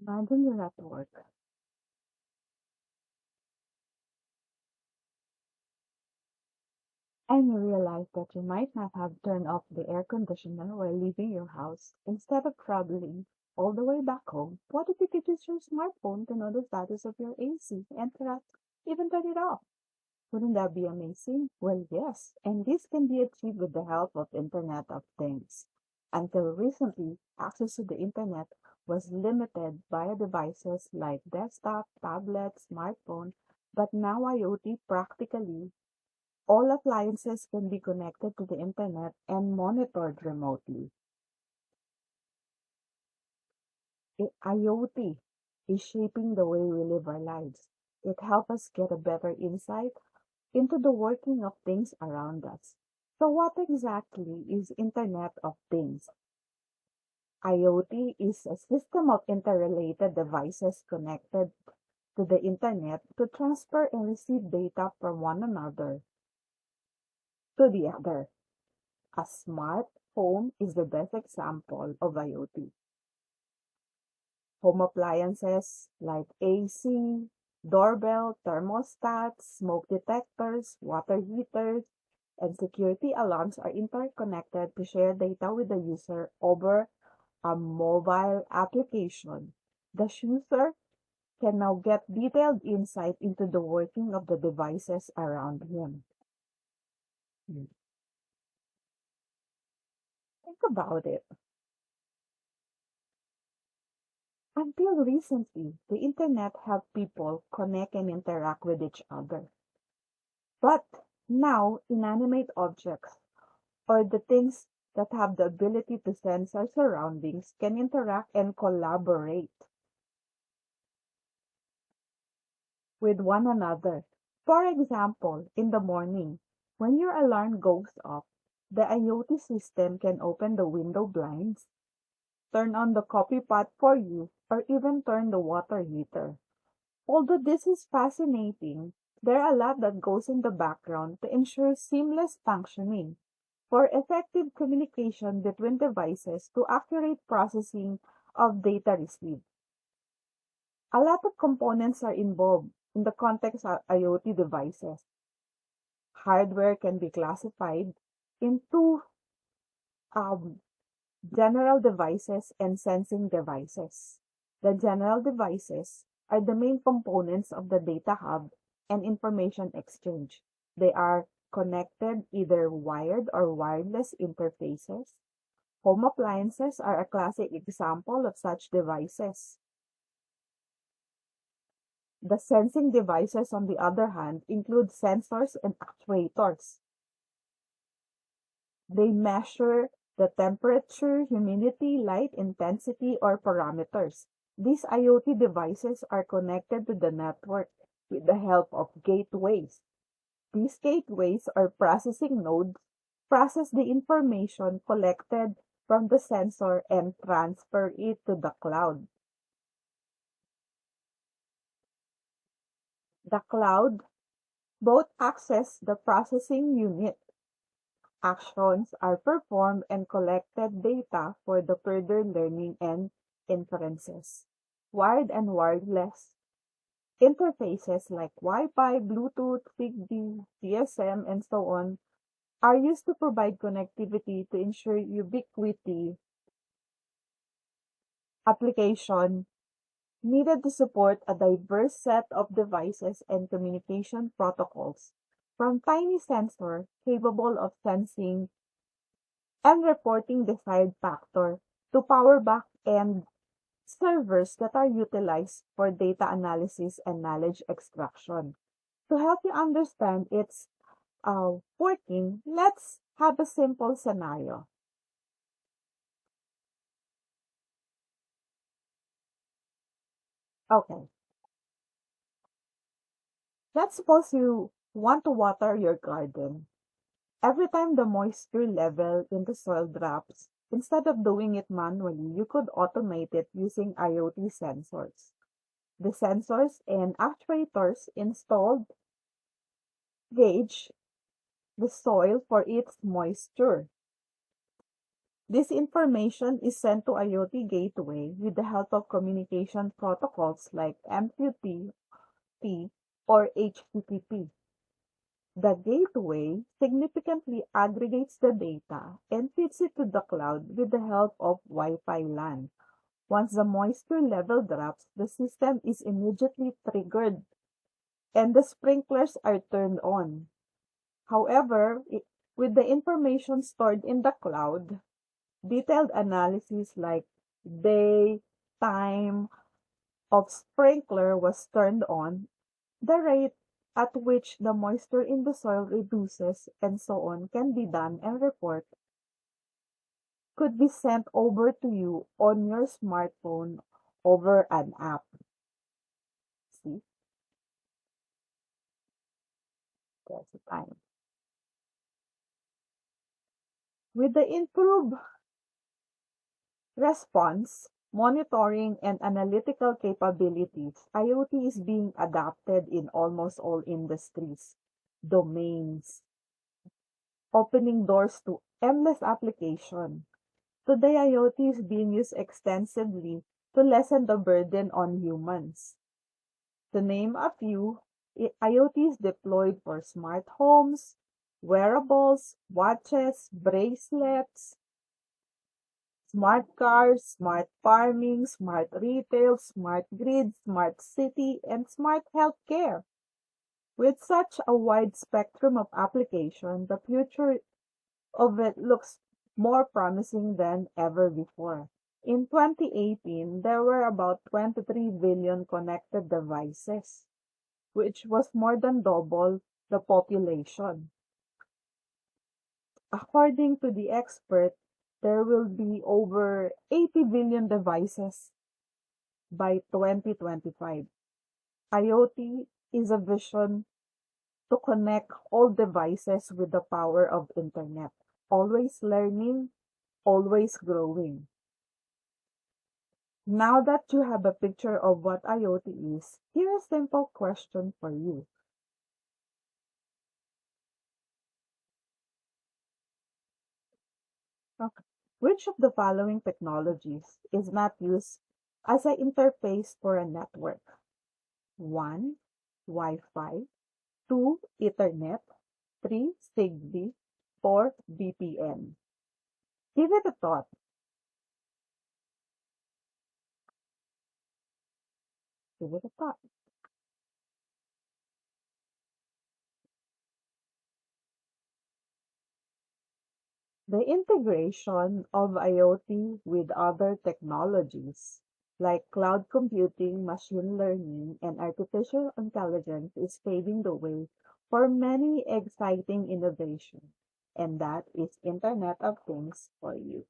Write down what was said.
Imagine you're at work and you realize that you might not have turned off the air conditioner while leaving your house. Instead of traveling all the way back home, what if you could use your smartphone to know the status of your AC and perhaps even turn it off? Wouldn't that be amazing? Well, yes, and this can be achieved with the help of Internet of Things. Until recently, access to the Internet was limited via devices like desktop, tablet, smartphone, but now IoT practically all appliances can be connected to the Internet and monitored remotely. IoT is shaping the way we live our lives. It helps us get a better insight into the working of things around us. So what exactly is Internet of Things? IoT is a system of interrelated devices connected to the Internet to transfer and receive data from one another to the other. A smart home is the best example of IoT. Home appliances like AC, doorbell, thermostats, smoke detectors, water heaters, and security alarms are interconnected to share data with the user over a mobile application. The user can now get detailed insight into the working of the devices around him. Hmm. Think about it. Until recently, the internet helped people connect and interact with each other. But now, inanimate objects, or the things that have the ability to sense our surroundings, can interact and collaborate with one another. For example, in the morning, when your alarm goes off, the IoT system can open the window blinds, turn on the coffee pot for you, or even turn the water heater. Although this is fascinating, there are a lot that goes in the background to ensure seamless functioning, for effective communication between devices to accurate processing of data received. A lot of components are involved in the context of IoT devices. Hardware can be classified into um, general devices and sensing devices. The general devices are the main components of the data hub and information exchange. They are connected either wired or wireless interfaces. Home appliances are a classic example of such devices. The sensing devices, on the other hand, include sensors and actuators. They measure the temperature, humidity, light intensity, or parameters. These IoT devices are connected to the network with the help of gateways. These gateways or processing nodes process the information collected from the sensor and transfer it to the cloud. The cloud both access the processing unit. Actions are performed and collected data for the further learning and inferences. Wired and wireless interfaces like Wi-Fi, Bluetooth, Zigbee, GSM, and so on are used to provide connectivity to ensure ubiquity application needed to support a diverse set of devices and communication protocols, from tiny sensor capable of sensing and reporting desired factor to power back-end servers that are utilized for data analysis and knowledge extraction. To help you understand its working, let's have a simple scenario. Okay, let's suppose you want to water your garden. Every time the moisture level in the soil drops, instead of doing it manually, you could automate it using IoT sensors. The sensors and actuators installed gauge the soil for its moisture. This information is sent to IoT gateway with the help of communication protocols like MQTT or HTTP. The gateway significantly aggregates the data and feeds it to the cloud with the help of Wi-Fi LAN. Once the moisture level drops, the system is immediately triggered and the sprinklers are turned on. However, with the information stored in the cloud, detailed analysis like day, time of sprinkler was turned on, the rate at which the moisture in the soil reduces, and so on can be done, and report could be sent over to you on your smartphone over an app. See, that's the time. With the improved response, monitoring, and analytical capabilities, IoT is being adopted in almost all industries, domains, opening doors to endless application. Today, IoT is being used extensively to lessen the burden on humans. To name a few, IoT is deployed for smart homes, wearables, watches, bracelets, smart cars, smart farming, smart retail, smart grid, smart city, and smart healthcare. With such a wide spectrum of application, the future of it looks more promising than ever before. In 2018, there were about 23 billion connected devices, which was more than double the population. According to the expert, there will be over 80 billion devices by 2025. IoT is a vision to connect all devices with the power of internet, always learning, always growing. Now that you have a picture of what IoT is, here's a simple question for you. Okay. Which of the following technologies is not used as an interface for a network? 1. Wi-Fi. 2. Ethernet. 3. Zigbee. 4. VPN. Give it a thought. Give it a thought. The integration of IoT with other technologies like cloud computing, machine learning, and artificial intelligence is paving the way for many exciting innovations. And that is Internet of Things for you.